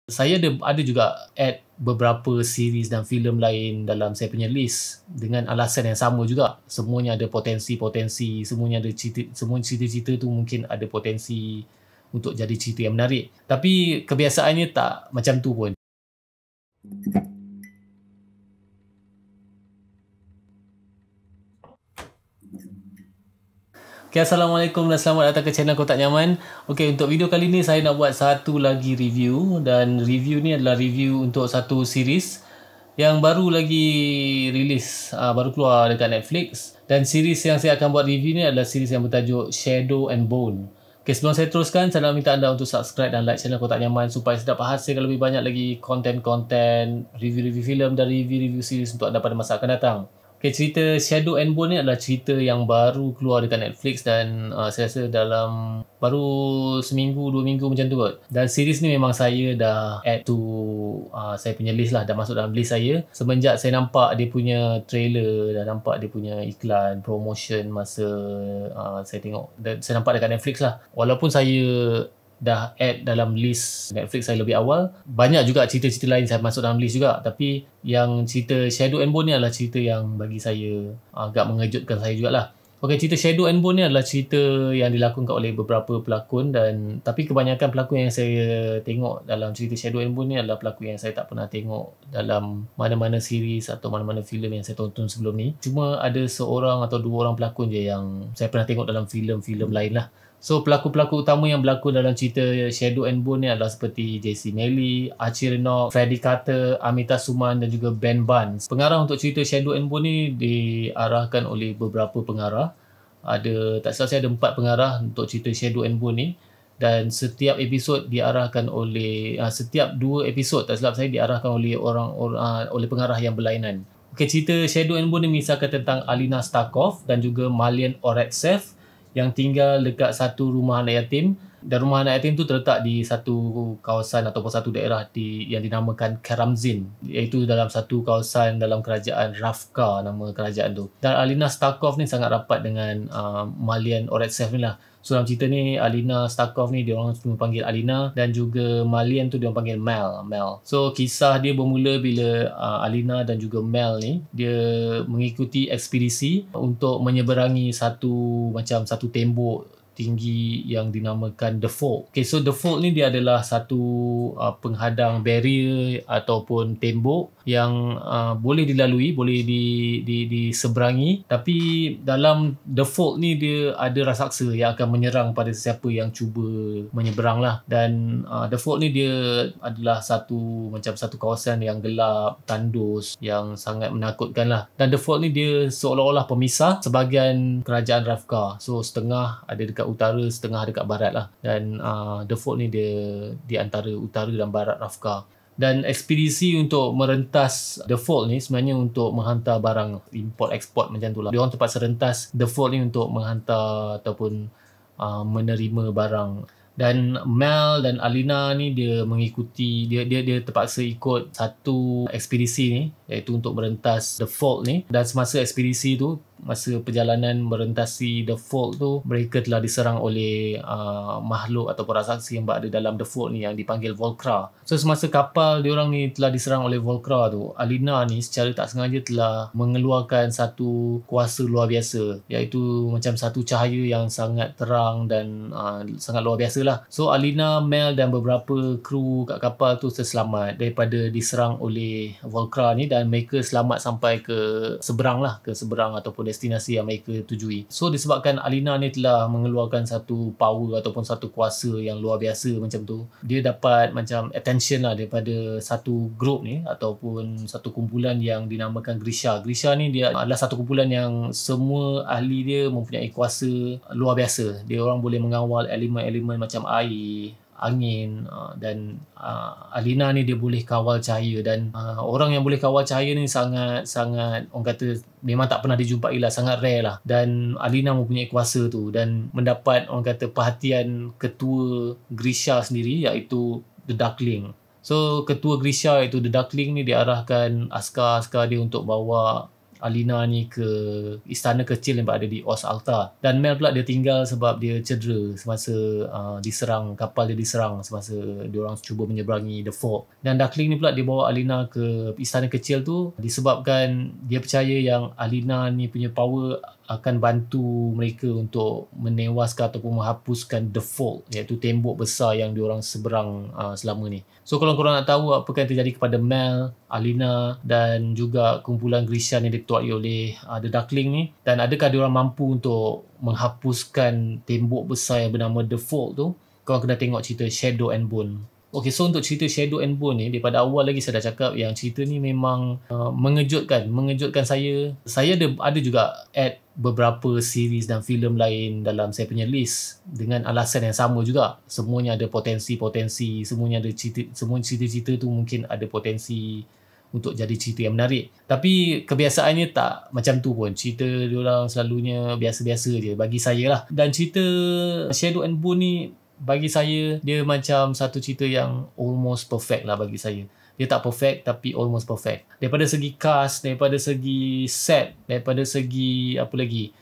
Saya ada juga add beberapa series dan filem lain dalam saya punya list dengan alasan yang sama juga. Semuanya ada potensi-potensi, semuanya ada semua cerita-cerita tu mungkin ada potensi untuk jadi cerita yang menarik. Tapi kebiasaannya tak macam tu pun. Okay, Assalamualaikum dan selamat datang ke channel Kotak Nyaman. Okay, untuk video kali ni saya nak buat satu lagi review, dan review ni adalah review untuk satu series yang baru lagi rilis, baru keluar dekat Netflix. Dan series yang saya akan buat review ni adalah series yang bertajuk Shadow and Bone. Okay, sebelum saya teruskan, saya nak minta anda untuk subscribe dan like channel Kotak Nyaman supaya saya dapat hasilkan lebih banyak lagi konten-konten review-review filem dan review-review series untuk anda pada masa akan datang. Okay, cerita Shadow and Bone ni adalah cerita yang baru keluar dekat Netflix dan saya rasa dalam baru seminggu, 2 minggu macam tu kot. Dan series ni memang saya dah add to saya punya list lah, dah masuk dalam list saya semenjak saya nampak dia punya trailer, dah nampak dia punya iklan, promotion masa saya tengok, saya nampak dekat Netflix lah. Walaupun saya dah add dalam list Netflix saya lebih awal, banyak juga cerita-cerita lain saya masuk dalam list juga, tapi yang cerita Shadow and Bone ni adalah cerita yang bagi saya agak mengejutkan saya jugalah. Okay, cerita Shadow and Bone ni adalah cerita yang dilakonkan oleh beberapa pelakon, dan tapi kebanyakan pelakon yang saya tengok dalam cerita Shadow and Bone ni adalah pelakon yang saya tak pernah tengok dalam mana-mana series atau mana-mana filem yang saya tonton sebelum ni. Cuma ada seorang atau dua orang pelakon je yang saya pernah tengok dalam filem-filem lain lah. So, pelakon-pelakon utama yang berlakon dalam cerita Shadow and Bone ni adalah seperti J.C. Malley, Archie Rennock, Freddie Carter, Amita Suman dan juga Ben Barnes. Pengarah untuk cerita Shadow and Bone ni diarahkan oleh beberapa pengarah. Tak silap saya ada 4 pengarah untuk cerita Shadow and Bone ni. Dan setiap episod diarahkan oleh, setiap 2 episod tak silap saya diarahkan oleh oleh pengarah yang berlainan. Okay, cerita Shadow and Bone ni mengisahkan tentang Alina Starkov dan juga Marlene Oretsev yang tinggal dekat satu rumah anak yatim, dan rumah anak yatim tu terletak di satu kawasan ataupun satu daerah yang dinamakan Karamzin, iaitu dalam satu kawasan dalam kerajaan Ravka, nama kerajaan tu. Dan Alina Starkov ni sangat rapat dengan Marlene Oretsev ni lah. So dalam cerita ni Alina Starkov ni dia orang cuma panggil Alina, dan juga Marlene tu dia orang panggil Mel. So kisah dia bermula bila Alina dan juga Mel ni dia mengikuti ekspedisi untuk menyeberangi satu tembok tinggi yang dinamakan The Fold. Okay, so The Fold ni dia adalah satu penghadang barrier ataupun tembok yang boleh dilalui, boleh diseberangi, tapi dalam The Fold ni dia ada raksasa yang akan menyerang pada sesiapa yang cuba menyeberang lah. Dan The Fold ni dia adalah satu kawasan yang gelap, tandus, yang sangat menakutkan lah. Dan The Fold ni dia seolah-olah pemisah sebahagian kerajaan Ravka. So setengah ada dekat utara, setengah dekat barat lah. Dan The Fold ni dia di antara utara dan barat Ravka. Dan ekspedisi untuk merentas The Fold ni sebenarnya untuk menghantar barang import-export macam tu lah. Dia orang terpaksa rentas The Fold ni untuk menghantar ataupun menerima barang. Dan Mel dan Alina ni dia terpaksa ikut satu ekspedisi ni, iaitu untuk merentas The Fold ni. Dan semasa ekspedisi tu, masa perjalanan merentasi The Fold tu, mereka telah diserang oleh makhluk ataupun raksasa yang berada dalam The Fold ni yang dipanggil Volcra. So semasa kapal diorang ni telah diserang oleh Volcra tu, Alina ni secara tak sengaja telah mengeluarkan satu kuasa luar biasa, iaitu macam satu cahaya yang sangat terang dan sangat luar biasa lah. So Alina, Mel dan beberapa kru kat kapal tu terselamat daripada diserang oleh Volcra ni, dan mereka selamat sampai ke seberang ataupun destinasi yang mereka tujui. So disebabkan Alina ni telah mengeluarkan satu power ataupun satu kuasa yang luar biasa macam tu, dia dapat macam attention lah daripada satu group ni ataupun satu kumpulan yang dinamakan Grisha. Grisha ni dia adalah satu kumpulan yang semua ahli dia mempunyai kuasa luar biasa. Dia orang boleh mengawal elemen-elemen macam air, angin, dan Alina ni dia boleh kawal cahaya. Dan orang yang boleh kawal cahaya ni sangat orang kata memang tak pernah dijumpai lah, sangat rare lah. Dan Alina mempunyai kuasa tu dan mendapat orang kata perhatian ketua Grisha sendiri, iaitu The Darkling. So ketua Grisha iaitu The Darkling ni diarahkan askar-askar dia untuk bawa Alina ni ke istana kecil yang berada di Os Alta. Dan Mel pula dia tinggal sebab dia cedera semasa diserang, kapal dia diserang semasa diorang cuba menyeberangi The Fog. Dan Duckling ni pula dia bawa Alina ke istana kecil tu disebabkan dia percaya yang Alina ni punya power akan bantu mereka untuk menewaskan ataupun menghapuskan The Fog, iaitu tembok besar yang diorang seberang selama ni. So kalau korang nak tahu apa yang terjadi kepada Mel, Alina dan juga kumpulan Grishan yang diketuai oleh The Duckling ni, dan adakah diorang mampu untuk menghapuskan tembok besar yang bernama The Fog tu, korang kena tengok cerita Shadow and Bone. Okay, so untuk cerita Shadow and Bone ni, daripada awal lagi saya dah cakap yang cerita ni memang mengejutkan saya. Saya ada juga add beberapa series dan filem lain dalam saya punya list dengan alasan yang sama juga. Semuanya ada potensi, semuanya ada semua cerita-cerita tu mungkin ada potensi untuk jadi cerita yang menarik. Tapi kebiasaannya tak macam tu pun. Cerita diorang selalunya biasa-biasa je bagi saya lah. Dan cerita Shadow and Bone ni bagi saya dia macam satu cerita yang almost perfect lah bagi saya. Dia tak perfect tapi almost perfect. Daripada segi cast, daripada segi set, daripada segi apa lagi,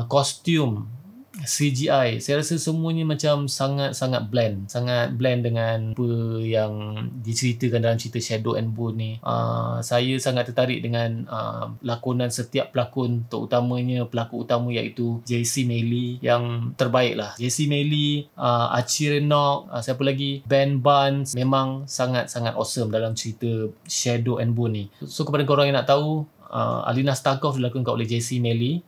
kostum, CGI, saya rasa semuanya macam sangat blend dengan apa yang diceritakan dalam cerita Shadow and Bone ni. Saya sangat tertarik dengan lakonan setiap pelakon, terutamanya pelakon utama iaitu JC Mailey yang terbaik lah. JC Mailey, Archie Rennock, siapa lagi, Ben Barnes, memang sangat awesome dalam cerita Shadow and Bone ni. So kepada korang yang nak tahu, Alina Starkov dilakonkan oleh JC Mailey,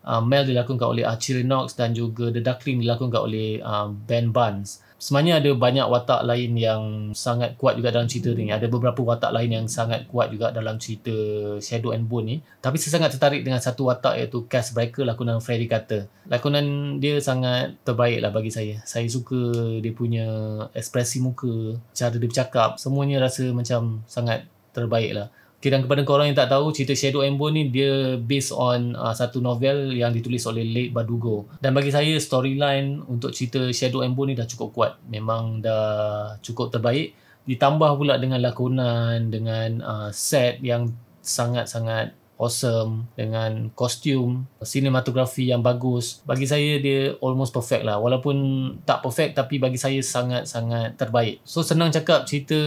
Mel dilakonkan oleh Archie Rennock dan juga The Duckling dilakonkan oleh Ben Barnes. Sebenarnya ada banyak watak lain yang sangat kuat juga dalam cerita ni. Ada beberapa watak lain yang sangat kuat juga dalam cerita Shadow and Bone ni. Tapi saya sangat tertarik dengan satu watak iaitu Cass Breaker, lakonan Freddie Carter. Lakonan dia sangat terbaik lah bagi saya. Saya suka dia punya ekspresi muka, cara dia bercakap, semuanya rasa macam sangat terbaik lah. Okay, dan kepada korang yang tak tahu, cerita Shadow and Bone ni dia based on satu novel yang ditulis oleh Leigh Bardugo. Dan bagi saya storyline untuk cerita Shadow and Bone ni dah cukup kuat. Memang dah cukup terbaik. Ditambah pula dengan lakonan, dengan set yang sangat awesome, dengan kostum, sinematografi yang bagus. Bagi saya dia almost perfect lah. Walaupun tak perfect tapi bagi saya sangat terbaik. So senang cakap cerita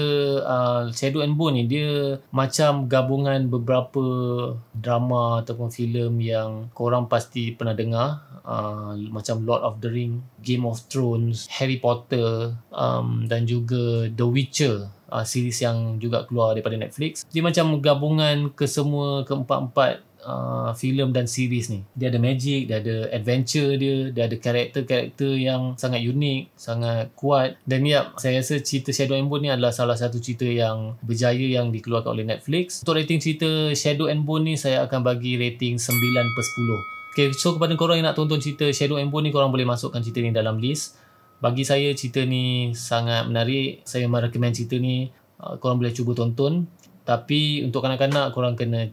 Shadow and Bone ni dia macam gabungan beberapa drama ataupun filem yang korang pasti pernah dengar, macam Lord of the Ring, Game of Thrones, Harry Potter, dan juga The Witcher, series yang juga keluar daripada Netflix. Dia macam gabungan keempat-empat filem dan series ni. Dia ada magic, dia ada adventure dia ada karakter-karakter yang sangat unik, sangat kuat. Dan saya rasa cerita Shadow and Bone ni adalah salah satu cerita yang berjaya yang dikeluarkan oleh Netflix. Untuk rating cerita Shadow and Bone ni saya akan bagi rating 9/10. Okay, so kepada korang yang nak tonton cerita Shadow and Bone ni, korang boleh masukkan cerita ni dalam list. Bagi saya cerita ni sangat menarik. Saya memang recommend cerita ni. Korang boleh cuba tonton. Tapi untuk kanak-kanak korang kena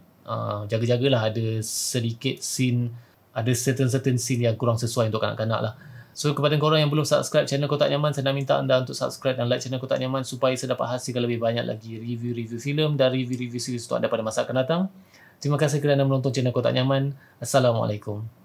jaga-jagalah. Ada sedikit scene, ada certain scene yang kurang sesuai untuk kanak-kanak lah. So kepada korang yang belum subscribe channel Kotak Nyaman, saya nak minta anda untuk subscribe dan like channel Kotak Nyaman supaya saya dapat hasilkan lebih banyak lagi review-review filem dan review-review series untuk anda pada masa akan datang. Terima kasih kerana menonton channel Kotak Nyaman. Assalamualaikum.